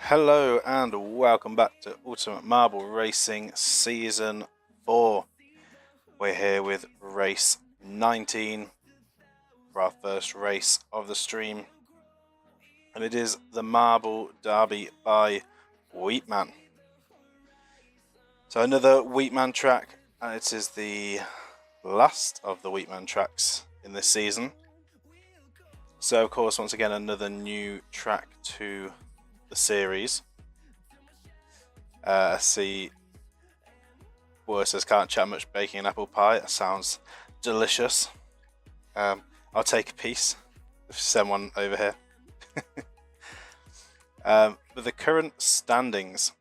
Hello and welcome back to Ultimate Marble Racing Season 4. We're here with race 19 for our first race of the stream. And it is the Marble Derby by Wheatman. So another Wheatman track, and it is the last of the Wheatman tracks in this season. So of course, once again, another new track to the series. See, Boy says can't chat much baking an apple pie. That sounds delicious. I'll take a piece if someone over here. With the current standings,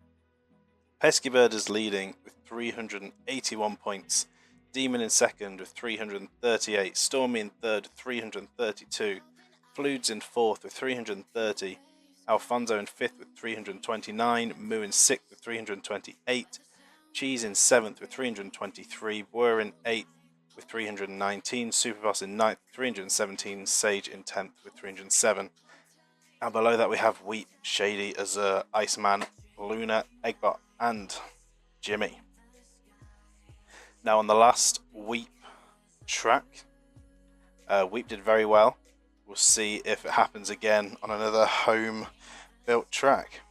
Pesky Bird is leading with 381 points. Demon in second with 338. Stormy in third with 332. Fludes in fourth with 330. Alfonso in fifth with 329. Moo in sixth with 328. Cheese in 7th with 323, Boer in 8th with 319, Superboss in 9th with 317, Sage in 10th with 307. And below that we have Wheat, Shady, Azure, Iceman, Luna, Eggbot and Jimmy. Now on the last Weep track, Weep did very well. We'll see if it happens again on another home built track.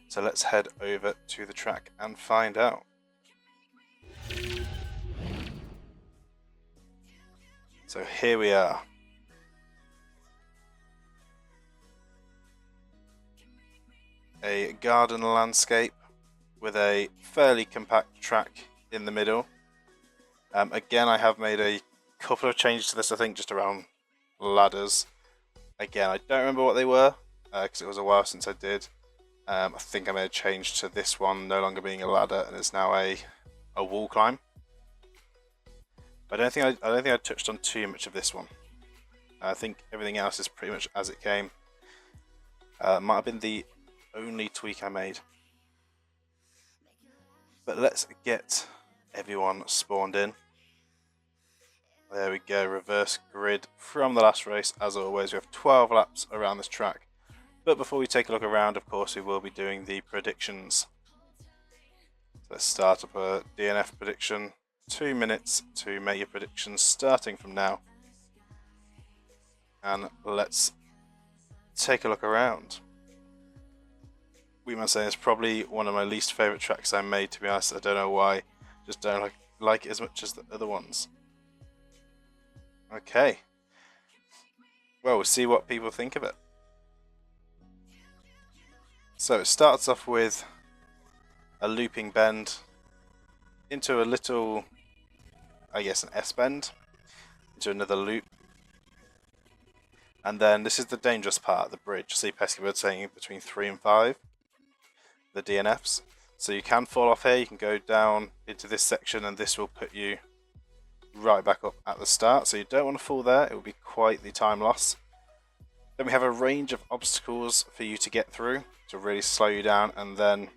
So let's head over to the track and find out. So here we are. A garden landscape with a fairly compact track in the middle. Again, I have made a couple of changes to this, I think, just around ladders. Again, I don't remember what they were, because it was a while since I did. I think I made a change to this one no longer being a ladder and it's now a wall climb. But I don't think I touched on too much of this one. I think everything else is pretty much as it came. Might have been the only tweak I made. But let's get everyone spawned in. There we go, reverse grid from the last race. As always, we have 12 laps around this track. But before we take a look around, of course, we will be doing the predictions. So let's start up a DNF prediction. 2 minutes to make your predictions starting from now. And let's take a look around. Wheatman saying it's probably one of my least favourite tracks I made, to be honest. I don't know why. Just don't like it as much as the other ones. Okay. Well, we'll see what people think of it. So it starts off with a looping bend into a little, I guess, an S-bend, into another loop. And then this is the dangerous part, the bridge. See Pesky Bird saying between 3 and 5, the DNFs. So you can fall off here, you can go down into this section and this will put you right back up at the start. So you don't want to fall there, it will be quite the time loss. Then we have a range of obstacles for you to get through to really slow you down, and then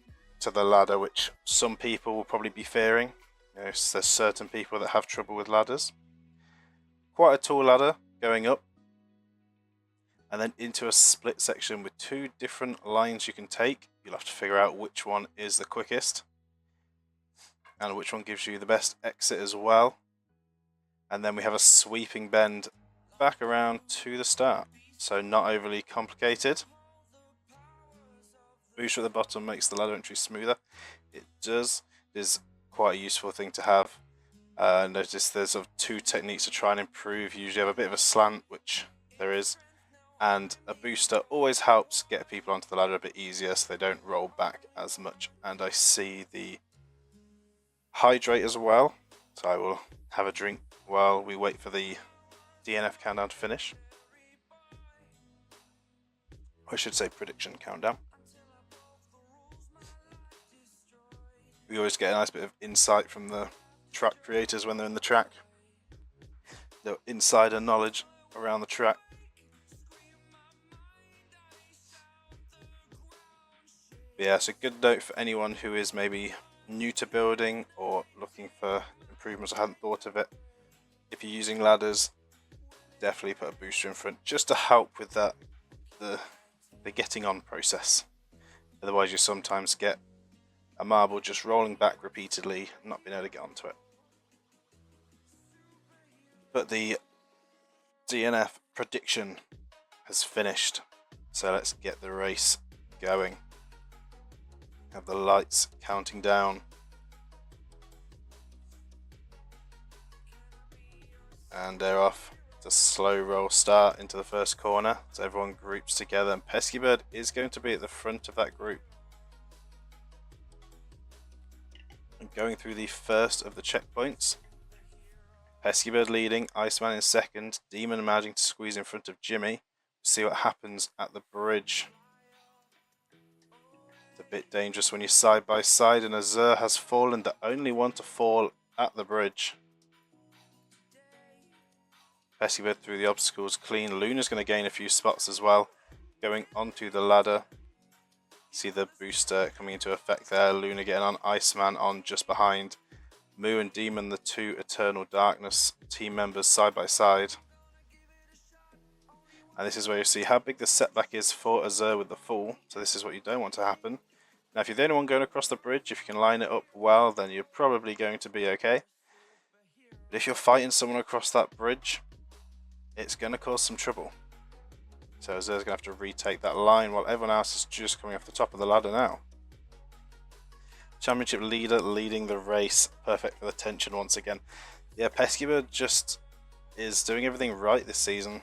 to the ladder, which some people will probably be fearing. You know, there's certain people that have trouble with ladders. Quite a tall ladder going up, and then into a split section with 2 different lines you can take. You'll have to figure out which one is the quickest and which one gives you the best exit as well. And then we have a sweeping bend back around to the start. So not overly complicated. Booster at the bottom makes the ladder entry smoother. It does. It is quite a useful thing to have. Notice there's 2 techniques to try and improve. You usually have a bit of a slant, which there is. And a booster always helps get people onto the ladder a bit easier so they don't roll back as much. And I see the hydrate as well. So I will have a drink while we wait for the DNF countdown to finish. I should say prediction countdown. We always get a nice bit of insight from the track creators when they're in the track. The insider knowledge around the track. But yeah, it's a good note for anyone who is maybe new to building or looking for improvements. I hadn't thought of it. If you're using ladders, definitely put a booster in front just to help with that, the the getting on process. Otherwise you sometimes get a marble just rolling back repeatedly and not being able to get onto it. But the DNF prediction has finished, so let's get the race going. Have the lights counting down. And they're off. It's a slow roll start into the first corner, so everyone groups together, and Pesky Bird is going to be at the front of that group. And going through the first of the checkpoints, Pesky Bird leading, Iceman in second, Demon managing to squeeze in front of Jimmy. See what happens at the bridge. It's a bit dangerous when you're side by side, and Azur has fallen, the only one to fall at the bridge. Pesky Bird through the obstacles clean. Luna's going to gain a few spots as well. Going onto the ladder. See the booster coming into effect there. Luna getting on, Iceman on just behind. Moo and Demon, the two Eternal Darkness team members side by side. And this is where you see how big the setback is for Azur with the fall. So this is what you don't want to happen. Now if you're the only one going across the bridge, if you can line it up well, then you're probably going to be okay. But if you're fighting someone across that bridge, it's going to cause some trouble. So Azur's going to have to retake that line while everyone else is just coming off the top of the ladder now. Championship leader leading the race. Perfect for the tension once again. Yeah, Pesky Bird just is doing everything right this season.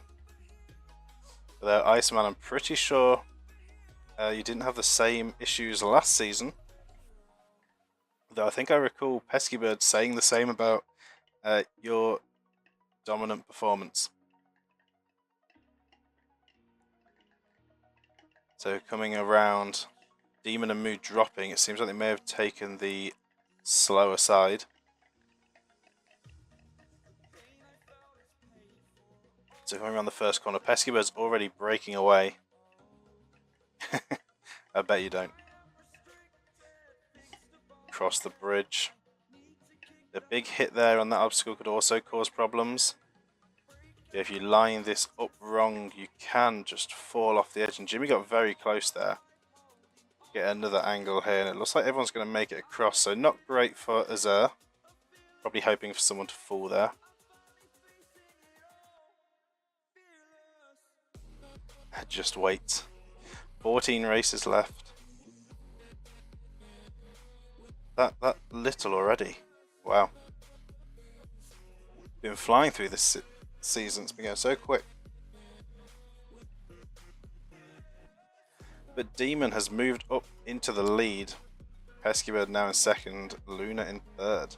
Although Iceman, I'm pretty sure you didn't have the same issues last season. Though I think I recall Pesky Bird saying the same about your dominant performance. So coming around, Demon and Moo dropping, it seems like they may have taken the slower side. So coming around the first corner, Pesky Bird's already breaking away. I bet you don't. Cross the bridge. The big hit there on that obstacle could also cause problems. If you line this up wrong, you can just fall off the edge. And Jimmy got very close there. Get another angle here, and it looks like everyone's going to make it across. So not great for Azur. Probably hoping for someone to fall there. Just wait. 14 races left. That little already. Wow. Been flying through this season. It's been going so quick. But Demon has moved up into the lead. Pesky Bird now in second. Luna in third.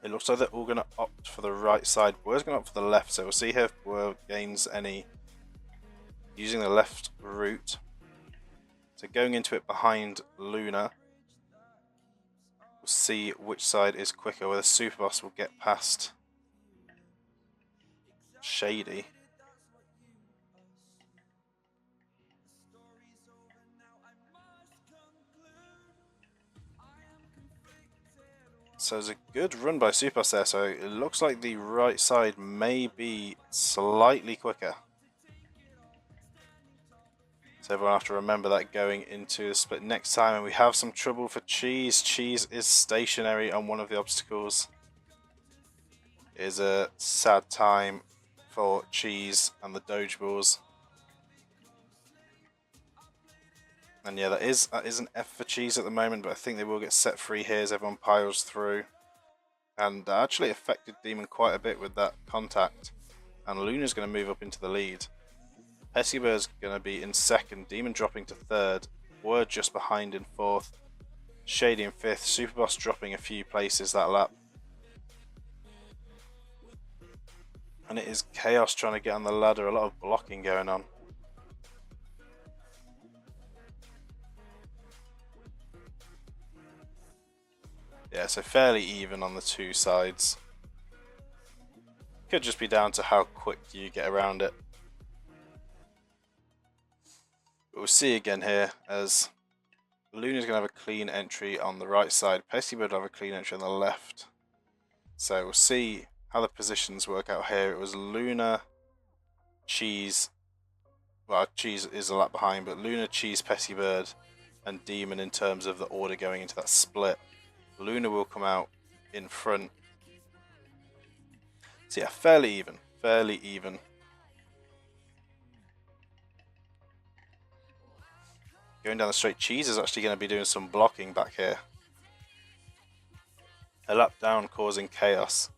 It looks like they're all going to opt for the right side. Boer's going to opt for the left, so we'll see here if Boer gains any using the left route. So going into it behind Luna. We'll see which side is quicker, whether Super Boss will get past Shady. So it's a good run by Super Boss there, so it looks like the right side may be slightly quicker. So everyone have to remember that going into the split next time. And we have some trouble for Cheese. Cheese is stationary on one of the obstacles. It is a sad time for Cheese and the Dogeballs. And yeah, that is an F for Cheese at the moment, but I think they will get set free here as everyone piles through. And that actually affected Demon quite a bit with that contact. And Luna's going to move up into the lead. Pesky Bird's going to be in second, Demon dropping to third, Word just behind in fourth, Shady in fifth, Super Boss dropping a few places that lap. And it is Chaos trying to get on the ladder, a lot of blocking going on. Yeah, so fairly even on the two sides. Could just be down to how quick you get around it. But we'll see again here as Luna's going to have a clean entry on the right side. Pesky Bird will have a clean entry on the left. So we'll see how the positions work out here. It was Luna, Cheese, well, Cheese is a lap behind, but Luna, Cheese, Pesky Bird, and Demon in terms of the order going into that split. Luna will come out in front. So yeah, fairly even. Fairly even. Going down the straight, Cheese is actually going to be doing some blocking back here. A lap down causing chaos.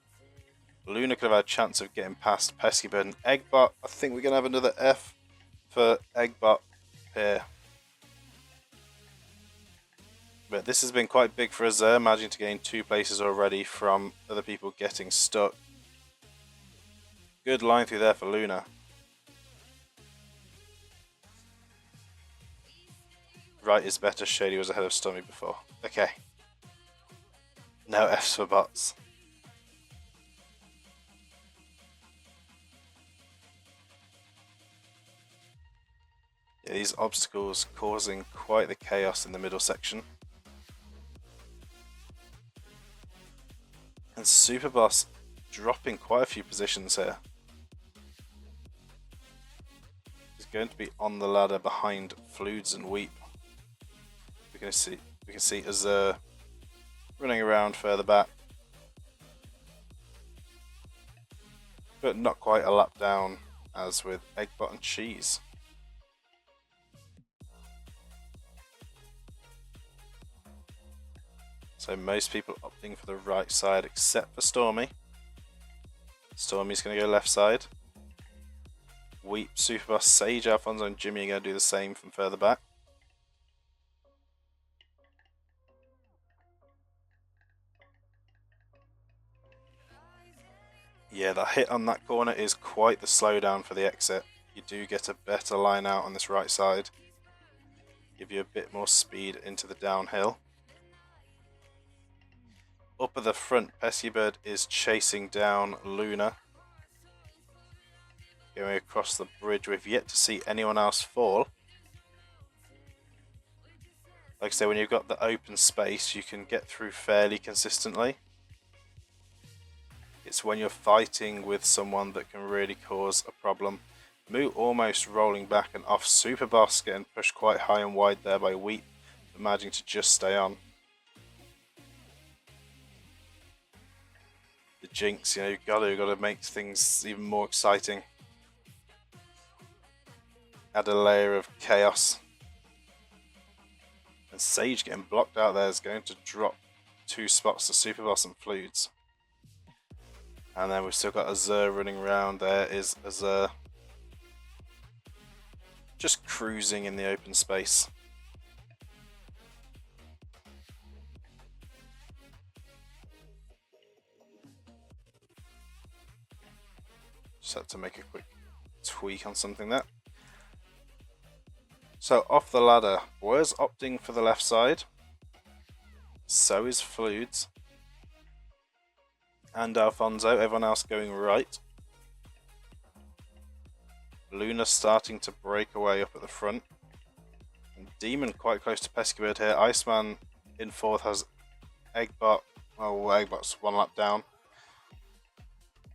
Luna could have had a chance of getting past Pesky Bird and Eggbot. I think we're going to have another F for Eggbot here. But this has been quite big for us there, managing to gain 2 places already from other people getting stuck. Good line through there for Luna. Right is better, Shady was ahead of Stormy before. Okay. No Fs for bots. Yeah, these obstacles causing quite the chaos in the middle section. And Superboss dropping quite a few positions here. He's going to be on the ladder behind Fluids and Weep. We can see Azure running around further back. But not quite a lap down as with Eggbot and Cheese. So most people opting for the right side except for Stormy. Stormy's going to go left side. Weep, Superboss, Sage, Alfonso and Jimmy are going to do the same from further back. Yeah, the hit on that corner is quite the slowdown for the exit. You do get a better line out on this right side. Give you a bit more speed into the downhill. Up at the front, Pesky Bird is chasing down Luna. Going across the bridge, we've yet to see anyone else fall. Like I say, when you've got the open space, you can get through fairly consistently. It's when you're fighting with someone that can really cause a problem. Moo almost rolling back and off. Superboss getting pushed quite high and wide there by Weep, but managing to just stay on. The Jinx, you know, you've got to make things even more exciting. Add a layer of chaos. And Sage getting blocked out there is going to drop 2 spots to Superboss and Fluids. And then we've still got Azure running around. There is Azure. Just cruising in the open space. Just had to make a quick tweak on something there. So off the ladder, Boyer's opting for the left side. So is Fluids. And Alfonso, everyone else going right. Luna starting to break away up at the front. And Demon quite close to Pesky Bird here. Iceman in 4th has Eggbot. Oh, Eggbot's 1 lap down.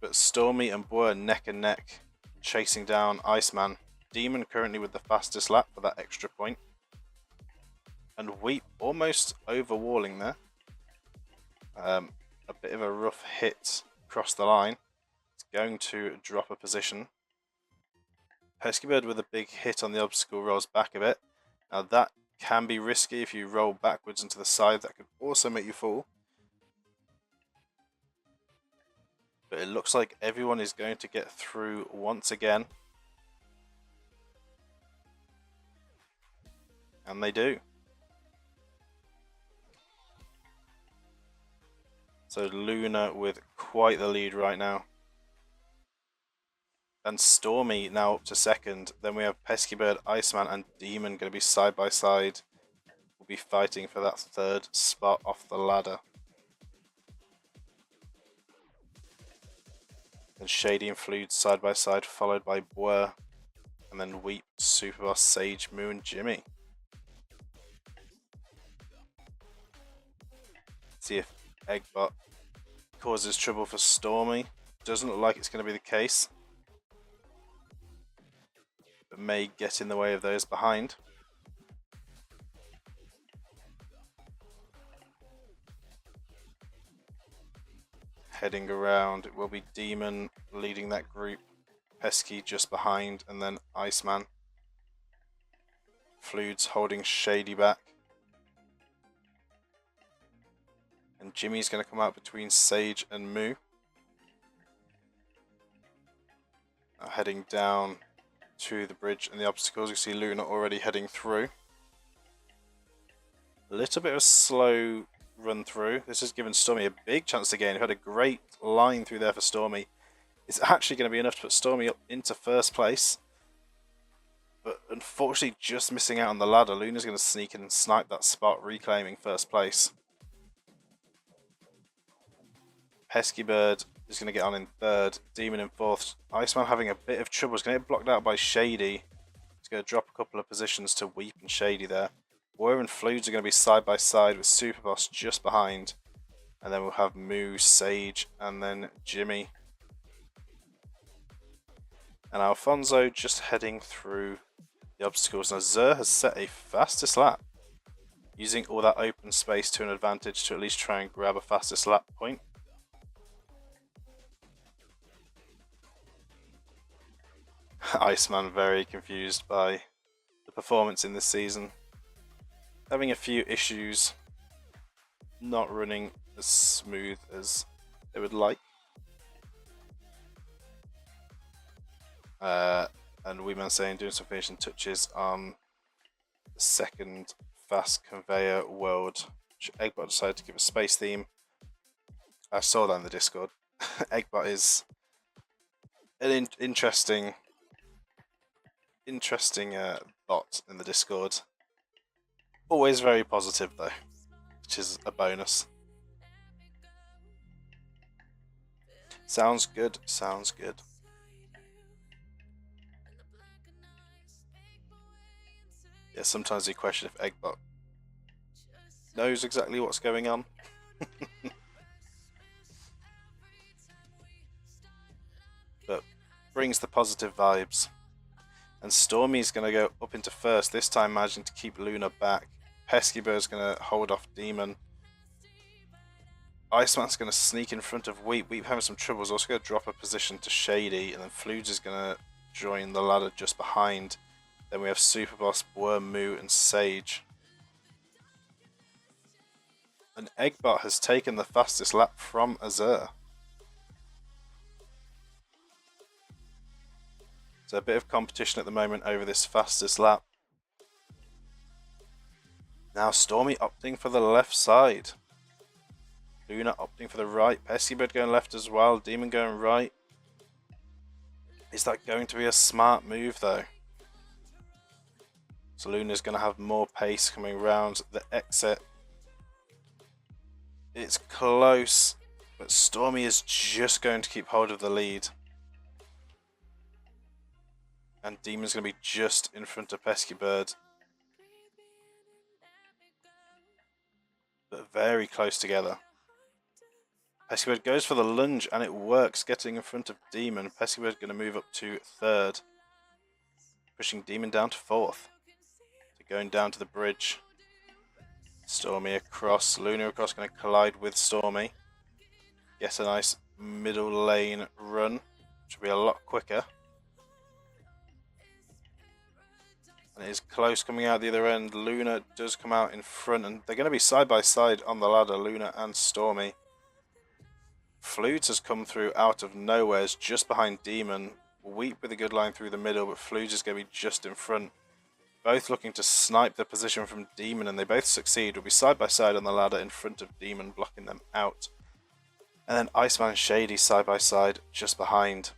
But Stormy and Boyer neck and neck, chasing down Iceman. Demon currently with the fastest lap for that extra point. And Weep almost overwalling there. A bit of a rough hit across the line. It's going to drop a position. Pesky Bird with a big hit on the obstacle rolls back a bit. Now that can be risky if you roll backwards into the side. That could also make you fall. But it looks like everyone is going to get through once again. And they do. So Luna with quite the lead right now. And Stormy now up to 2nd. Then we have Pesky Bird, Iceman and Demon going to be side by side. We'll be fighting for that 3rd spot off the ladder. And Shady and Fluid side by side, followed by Boer. And then Weep, Superboss, Sage, Moo and Jimmy. See if Eggbot causes trouble for Stormy. Doesn't look like it's going to be the case. but may get in the way of those behind. Heading around, it will be Demon leading that group, Pesky just behind, and then Iceman. Fluids holding Shady back. And Jimmy's going to come out between Sage and Moo. Now heading down to the bridge and the obstacles. You see Luna already heading through. A little bit of a slow run through. This has given Stormy a big chance to gain. We've had a great line through there for Stormy. It's actually going to be enough to put Stormy up into first place. But unfortunately just missing out on the ladder. Luna's going to sneak in and snipe that spot, reclaiming first place. Pesky Bird is going to get on in third. Demon in fourth. Iceman having a bit of trouble. He's going to get blocked out by Shady. He's going to drop a couple of positions to Weep and Shady there. War and Fluids are going to be side by side with Superboss just behind. And then we'll have Moo, Sage, and then Jimmy. And Alfonso just heading through the obstacles. Now Zer has set a fastest lap, using all that open space to an advantage to at least try and grab a fastest lap point. Iceman very confused by the performance in this season. Having a few issues, not running as smooth as they would like. And Weeman saying doing some finishing touches on the second fast conveyor world, which Eggbot decided to give a space theme. I saw that in the Discord. Eggbot is an interesting bot in the Discord. Always very positive though, which is a bonus. Sounds good, sounds good. Yeah, sometimes you question if Eggbot knows exactly what's going on. But brings the positive vibes. And Stormy's going to go up into first, this time managing to keep Luna back. Pesky Bird's going to hold off Demon. Iceman's going to sneak in front of Weep. Weep having some troubles, also going to drop a position to Shady, and then Fluids is going to join the ladder just behind. Then we have Superboss, Worm, Moo, and Sage. And Eggbot has taken the fastest lap from Azur. So a bit of competition at the moment over this fastest lap. Now Stormy opting for the left side. Luna opting for the right. Pesky Bird going left as well. Demon going right. Is that going to be a smart move though? So Luna's going to have more pace coming around the exit. It's close, but Stormy is just going to keep hold of the lead. And Demon's going to be just in front of Pesky Bird. But very close together. Pesky Bird goes for the lunge and it works, getting in front of Demon. Pesky Bird going to move up to third. Pushing Demon down to fourth. So going down to the bridge. Stormy across. Luna across, going to collide with Stormy. Get a nice middle lane run, which will be a lot quicker. And it is close coming out the other end. Luna does come out in front, and they're going to be side by side on the ladder, Luna and Stormy. Fluids has come through out of nowhere, is just behind Demon. Weep with a good line through the middle, but Fluids is going to be just in front. Both looking to snipe the position from Demon, and they both succeed. Will be side by side on the ladder in front of Demon, blocking them out. And then Iceman and Shady side by side just behind.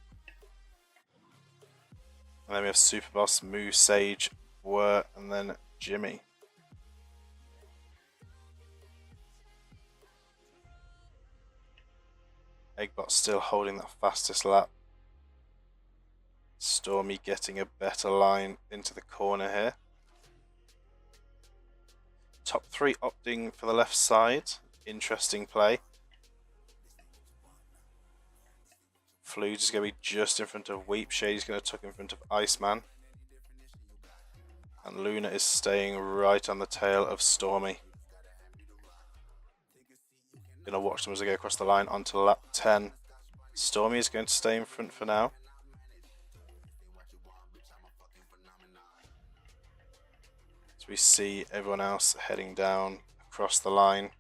And then we have Superboss, Moo, Sage, Were, and then Jimmy. Eggbot still holding that fastest lap. Stormy getting a better line into the corner here. Top three opting for the left side. Interesting play. Fluids is going to be just in front of Weep. Shady's going to tuck in front of Iceman. And Luna is staying right on the tail of Stormy. Gonna watch them as they go across the line onto lap 10. Stormy is going to stay in front for now. As we see everyone else heading down across the line.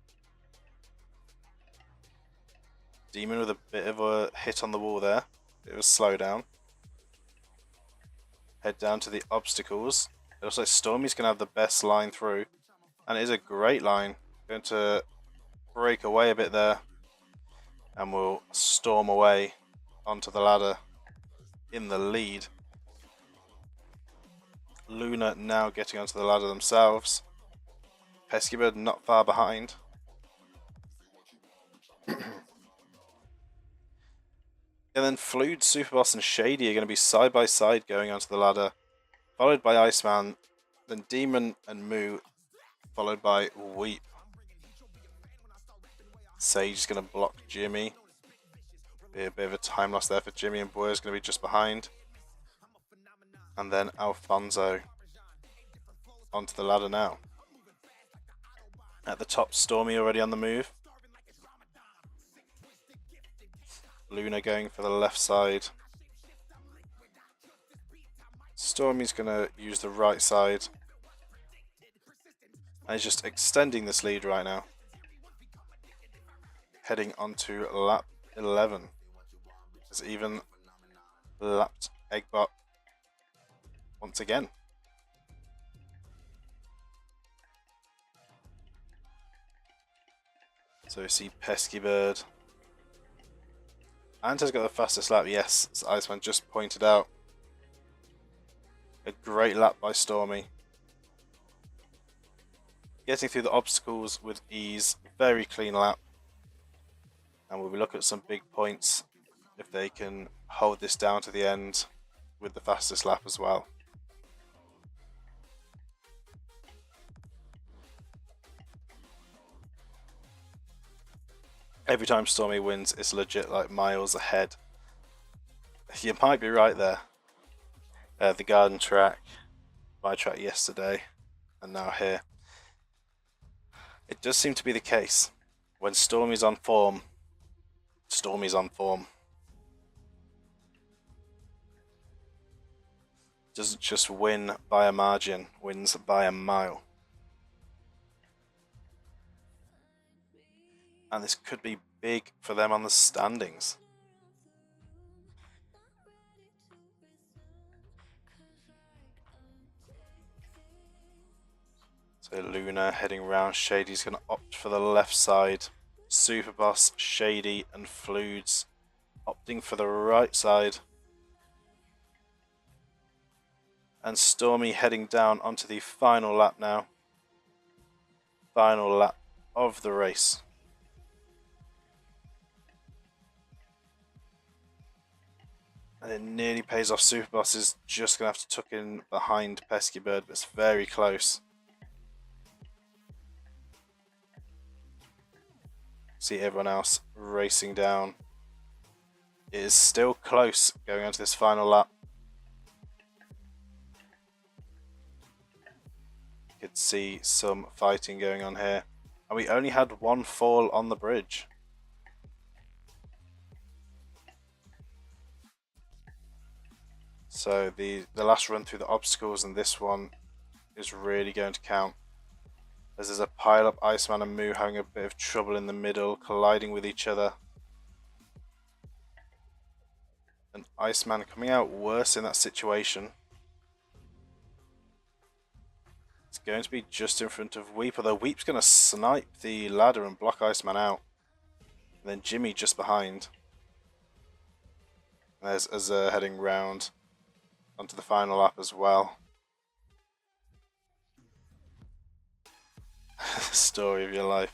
Demon with a bit of a hit on the wall there. Bit of a slowdown. Head down to the obstacles. It looks like Stormy's going to have the best line through. And it is a great line. Going to break away a bit there. And we'll storm away onto the ladder in the lead. Luna now getting onto the ladder themselves. Peskybird not far behind. And then Flood, Superboss and Shady are going to be side by side going onto the ladder. Followed by Iceman. Then Demon and Moo. Followed by Weep. Sage is going to block Jimmy. Be a bit of a time loss there for Jimmy, and Boy is going to be just behind. And then Alfonso onto the ladder now. At the top, Stormy already on the move. Luna going for the left side. Stormy's going to use the right side. And he's just extending this lead right now. Heading onto lap 11. Has even lapped Eggbot once again. So we see Peskybird. Anta's got the fastest lap, yes, as Iceman just pointed out. A great lap by Stormy. Getting through the obstacles with ease, very clean lap. And we'll be looking at some big points if they can hold this down to the end with the fastest lap as well. Every time Stormy wins, it's legit like miles ahead. You might be right there. The garden track, my track yesterday, and now here. It does seem to be the case. When Stormy's on form, Stormy's on form. Doesn't just win by a margin, wins by a mile. And this could be big for them on the standings. So Luna heading round. Shady's going to opt for the left side. Superboss, Shady and Fludes opting for the right side. And Stormy heading down onto the final lap now. Final lap of the race. And it nearly pays off. Superboss is just going to have to tuck in behind Peskybird, but it's very close. See everyone else racing down. It is still close going on to this final lap. You could see some fighting going on here. And we only had one fall on the bridge. So the last run through the obstacles and this one is really going to count. As there's a pile up, Iceman and Moo having a bit of trouble in the middle, colliding with each other. And Iceman coming out worse in that situation. It's going to be just in front of Weep, although Weep's going to snipe the ladder and block Iceman out. And then Jimmy just behind. And there's Azur heading round onto the final lap as well. Story of your life.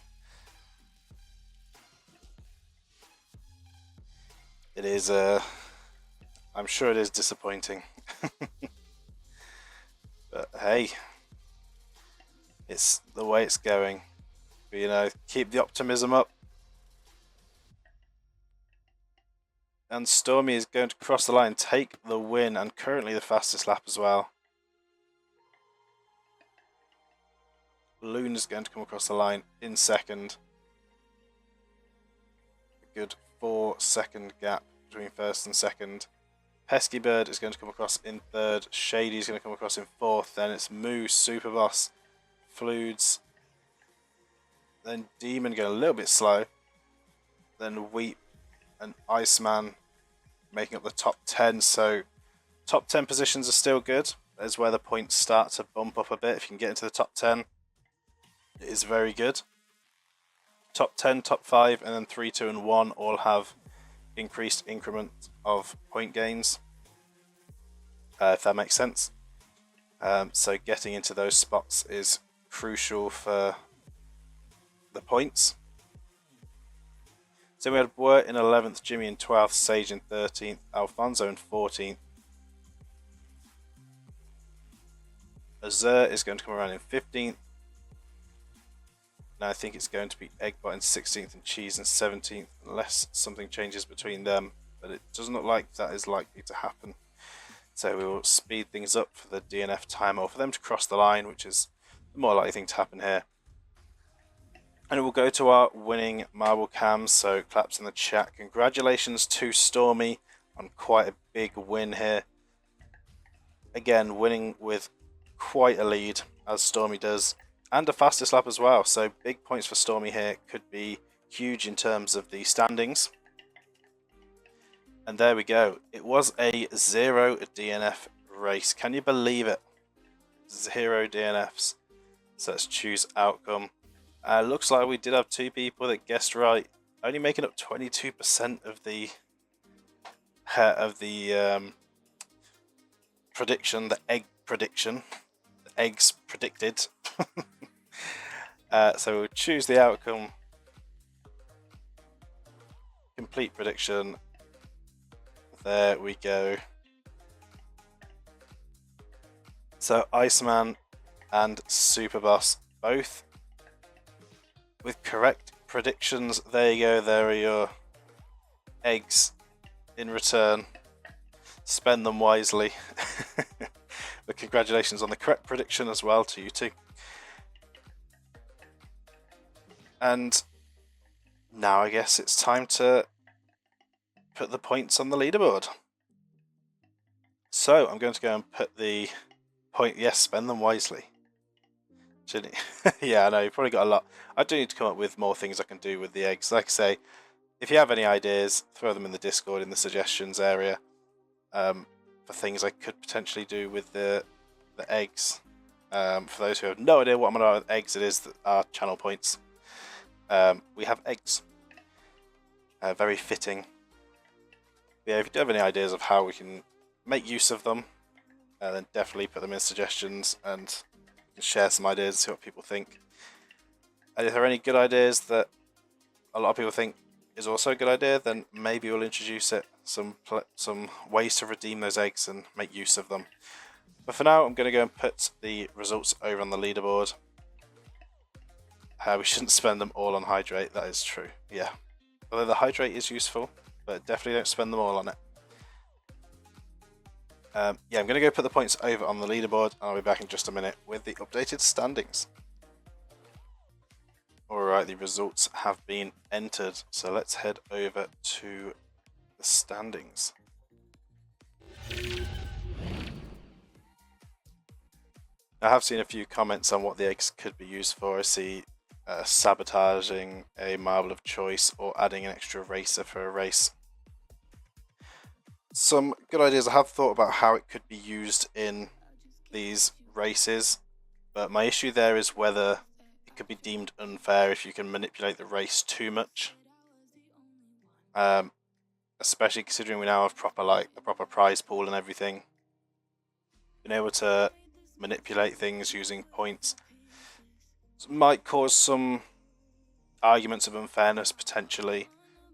It is, I'm sure it is disappointing. But hey, it's the way it's going. But, you know, keep the optimism up. And Stormy is going to cross the line, take the win, and currently the fastest lap as well. Balloon is going to come across the line in second. A good 4-second gap between first and second. Pesky Bird is going to come across in third. Shady is going to come across in fourth. Then it's Moo, Superboss, Fluids. Then Demon going a little bit slow. Then Weep and Iceman making up the top 10. So top 10 positions are still good. That's where the points start to bump up a bit. If you can get into the top 10, it is very good. Top 10, top 5, and then 3, 2, and 1 all have increased increment of point gains, if that makes sense. So getting into those spots is crucial for the points. So we had Bwert in 11th, Jimmy in 12th, Sage in 13th, Alfonso in 14th. Azur is going to come around in 15th. Now I think it's going to be Eggbot in 16th and Cheese in 17th, unless something changes between them. But it doesn't look like that is likely to happen. So we will speed things up for the DNF timer, or for them to cross the line, which is the more likely thing to happen here. And we'll go to our winning marble cams, so claps in the chat. Congratulations to Stormy on quite a big win here. Again, winning with quite a lead, as Stormy does, and a fastest lap as well. So big points for Stormy here, could be huge in terms of the standings. And there we go. It was a 0 DNF race. Can you believe it? 0 DNFs. So let's choose outcome. Looks like we did have 2 people that guessed right, only making up 22% of the prediction, the egg prediction, the eggs predicted. So we'll choose the outcome, complete prediction. There we go. So Iceman and Superboss both with correct predictions. There you go, there are your eggs in return. Spend them wisely. But congratulations on the correct prediction as well to you two. And now I guess it's time to put the points on the leaderboard. So I'm going to go and put the point, yes, spend them wisely. Yeah, I know, you've probably got a lot. I do need to come up with more things I can do with the eggs. Like I say, if you have any ideas, throw them in the Discord in the suggestions area, for things I could potentially do with the eggs. For those who have no idea what I'm going to do with eggs, it is our channel points. We have eggs. Very fitting. Yeah, if you do have any ideas of how we can make use of them, then definitely put them in suggestions and share some ideas, see what people think. And if there are any good ideas that a lot of people think is also a good idea, then maybe we'll introduce it, some ways to redeem those eggs and make use of them. But for now, I'm going to go and put the results over on the leaderboard. We shouldn't spend them all on Hydrate, that is true, yeah. Although the Hydrate is useful, but definitely don't spend them all on it. Yeah, I'm going to go put the points over on the leaderboard, and I'll be back in just a minute with the updated standings. Alright, the results have been entered, so let's head over to the standings. I have seen a few comments on what the eggs could be used for. I see sabotaging a marble of choice or adding an extra racer for a race. Some good ideas. I have thought about how it could be used in these races, but my issue there is whether it could be deemed unfair if you can manipulate the race too much. Especially considering we now have a proper prize pool and everything. Being able to manipulate things using points might cause some arguments of unfairness potentially.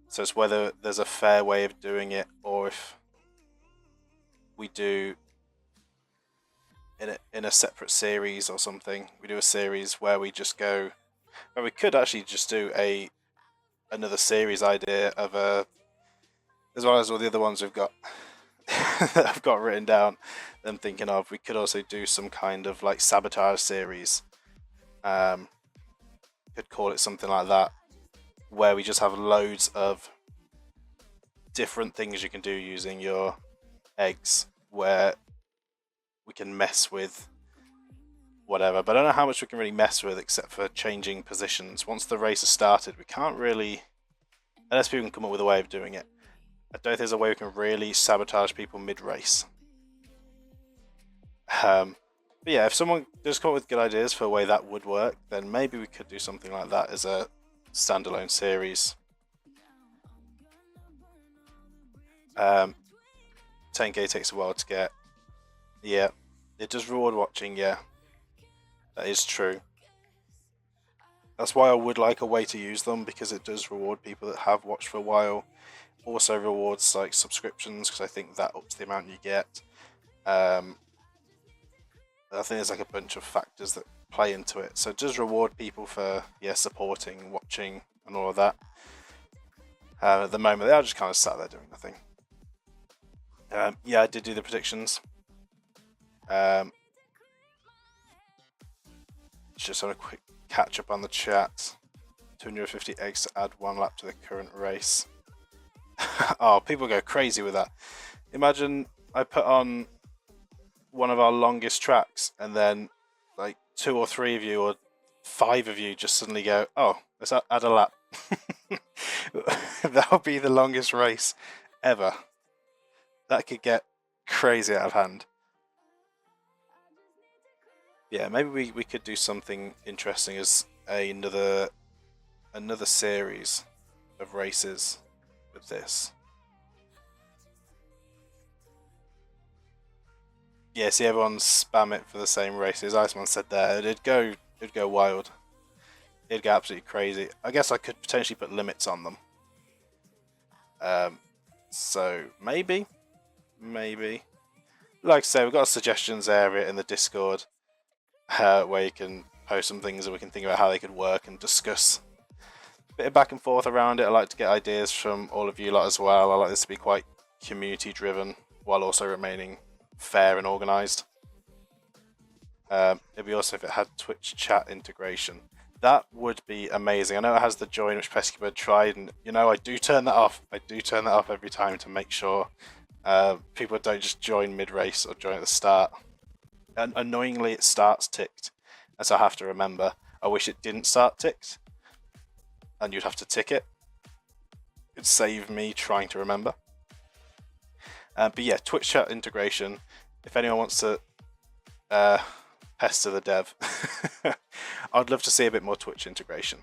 So it's whether there's a fair way of doing it, or if we do in a separate series or something. We do a series where we just go, where we could actually just do another series idea of as well as all the other ones we've got that I've got written down. I'm thinking of, we could also do some kind of like sabotage series Could call it something like that, where we just have loads of different things you can do using your eggs, where we can mess with whatever, but I don't know how much we can really mess with except for changing positions. Once the race has started, we can't really, unless people can come up with a way of doing it, I don't think there's a way we can really sabotage people mid-race. But yeah, if someone does come up with good ideas for a way that would work, then maybe we could do something like that as a standalone series. 10k takes a while to get. Yeah, it does reward watching, yeah. That is true. That's why I would like a way to use them, because it does reward people that have watched for a while. Also rewards like subscriptions, because I think that ups the amount you get. I think there's like a bunch of factors that play into it. So it does reward people for supporting, watching, and all of that. At the moment, they are just kind of sat there doing nothing. Yeah, I did do the predictions. Just on a quick catch up on the chat. 250 eggs to add 1 lap to the current race. Oh, people go crazy with that. Imagine I put on one of our longest tracks and then like 2 or 3 of you or 5 of you just suddenly go, oh, let's add a lap. That'll be the longest race ever. That could get crazy out of hand. Yeah, maybe we could do something interesting as another series of races with this. Yeah, see everyone spam it for the same races. Iceman said there, it'd go wild. It'd go absolutely crazy. I guess I could potentially put limits on them. So maybe. Like I say, we've got a suggestions area in the Discord where you can post some things and we can think about how they could work and discuss a bit of back and forth around it. I like to get ideas from all of you lot as well. I like this to be quite community driven while also remaining fair and organised. It'd be awesome if it had Twitch chat integration. That would be amazing. I know it has the join, which Peskybird tried, and I do turn that off. I do turn that off every time to make sure people don't just join mid-race or join at the start. And annoyingly, it starts ticked, and so I have to remember. I wish it didn't start ticked, and you'd have to tick it. It'd save me trying to remember. But yeah, Twitch chat integration. If anyone wants to pester the dev, I'd love to see a bit more Twitch integration.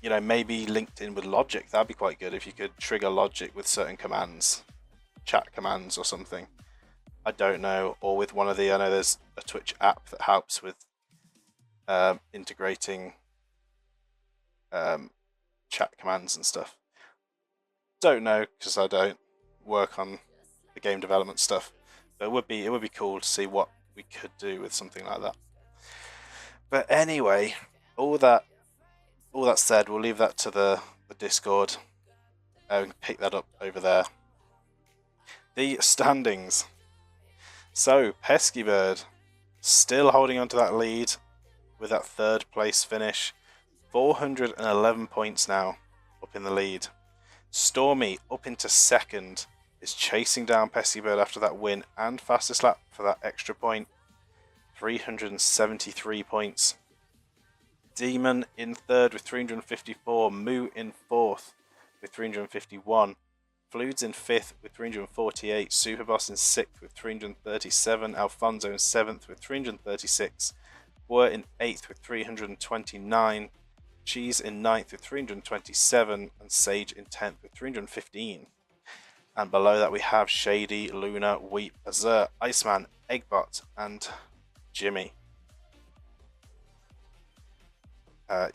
Maybe linked in with logic. That'd be quite good if you could trigger logic with certain commands, chat commands or something. I don't know, or with one of the. I know there's a Twitch app that helps with integrating chat commands and stuff. Don't know because I don't work on the game development stuff, but it would be cool to see what we could do with something like that. But anyway, all that said, we'll leave that to the Discord. We can pick that up over there. The standings. So Peskybird still holding on to that lead with that 3rd place finish. 411 points now up in the lead. Stormy up into 2nd, is chasing down Peskybird after that win and fastest lap for that extra point. 373 points. Demon in 3rd with 354. Moo in 4th with 351. Fludes in 5th with 348. Superboss in 6th with 337. Alfonso in 7th with 336. Were in 8th with 329. Cheese in 9th with 327. And Sage in 10th with 315. And below that we have Shady, Luna, Weep, Azur, Iceman, Eggbot, and Jimmy. Yeah,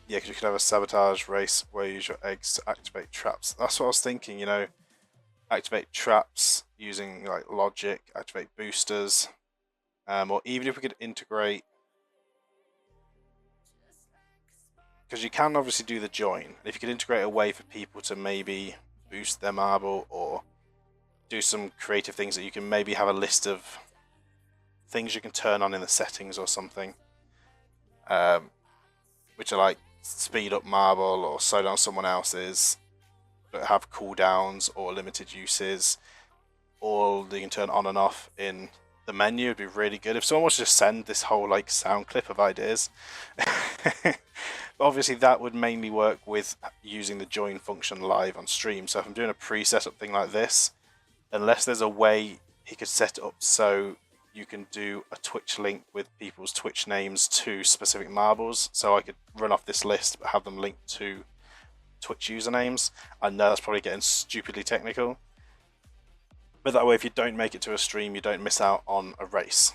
because you could have a sabotage race where you use your eggs to activate traps. That's what I was thinking, activate traps using like logic, activate boosters, or even if we could integrate, because you can obviously do the join. If you could integrate a way for people to maybe boost their marble or do some creative things that you can maybe have a list of things you can turn on in the settings or something. which are like speed up marble or slow down someone else's, but have cooldowns or limited uses, or you can turn on and off in the menu. Would be really good if someone wants to just send this whole like sound clip of ideas. But obviously that would mainly work with using the join function live on stream. So if I'm doing a pre-setup thing like this, unless there's a way he could set it up so you can do a Twitch link with people's Twitch names to specific marbles, so I could run off this list but have them linked to Twitch usernames. I know that's probably getting stupidly technical, but that way if you don't make it to a stream, you don't miss out on a race,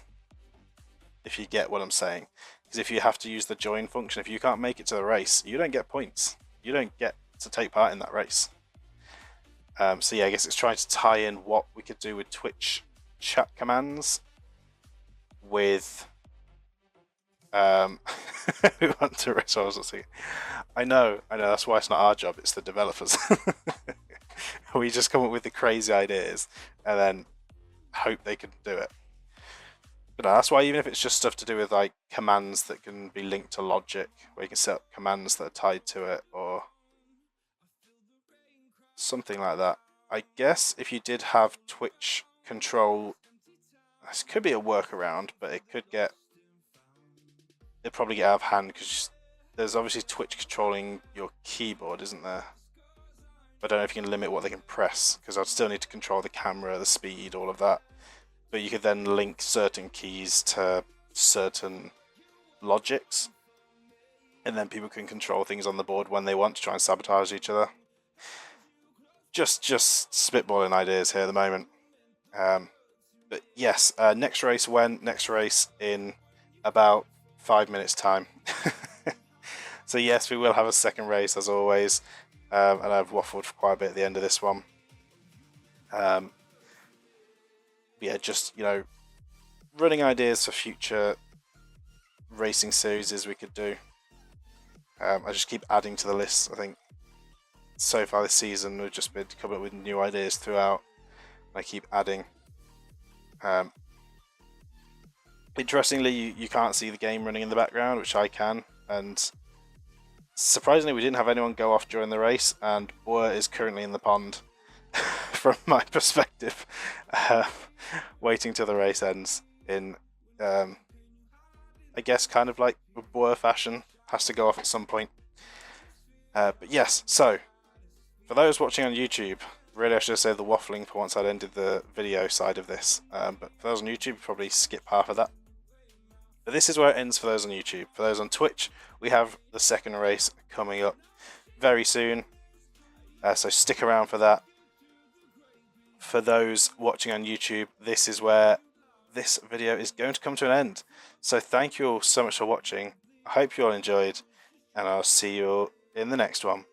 if you get what I'm saying. Because if you have to use the join function, if you can't make it to the race, you don't get points. You don't get to take part in that race. So yeah, I guess it's trying to tie in what we could do with Twitch chat commands with we want to race. I know, that's why it's not our job, it's the developers. We just come up with the crazy ideas and then hope they can do it. But no, that's why even if it's just stuff to do with like commands that can be linked to logic, where you can set up commands that are tied to it or something like that. I guess if you did have Twitch control, this could be a workaround, but it'd probably get out of hand because there's obviously Twitch controlling your keyboard, isn't there? I don't know if you can limit what they can press, because I'd still need to control the camera, the speed, all of that. But you could then link certain keys to certain logics, and then people can control things on the board when they want to try and sabotage each other. Just spitballing ideas here at the moment. But yes, next race in about 5 minutes time. So yes, we will have a second race as always, and I've waffled for quite a bit at the end of this one. Yeah, just, you know, running ideas for future racing series we could do. I just keep adding to the list. I think so far this season we've just been coming up with new ideas throughout. I keep adding. Interestingly, you can't see the game running in the background, which I can, and surprisingly we didn't have anyone go off during the race, and Boer is currently in the pond from my perspective, waiting till the race ends in I guess kind of like Boer fashion, has to go off at some point. But yes, so for those watching on YouTube, really I should have said the waffling for once I'd ended the video side of this, but for those on YouTube, probably skip half of that. But this is where it ends for those on YouTube. For those on Twitch, we have the second race coming up very soon, so stick around for that. For those watching on YouTube, this is where this video is going to come to an end. So thank you all so much for watching. I hope you all enjoyed, and I'll see you all in the next one.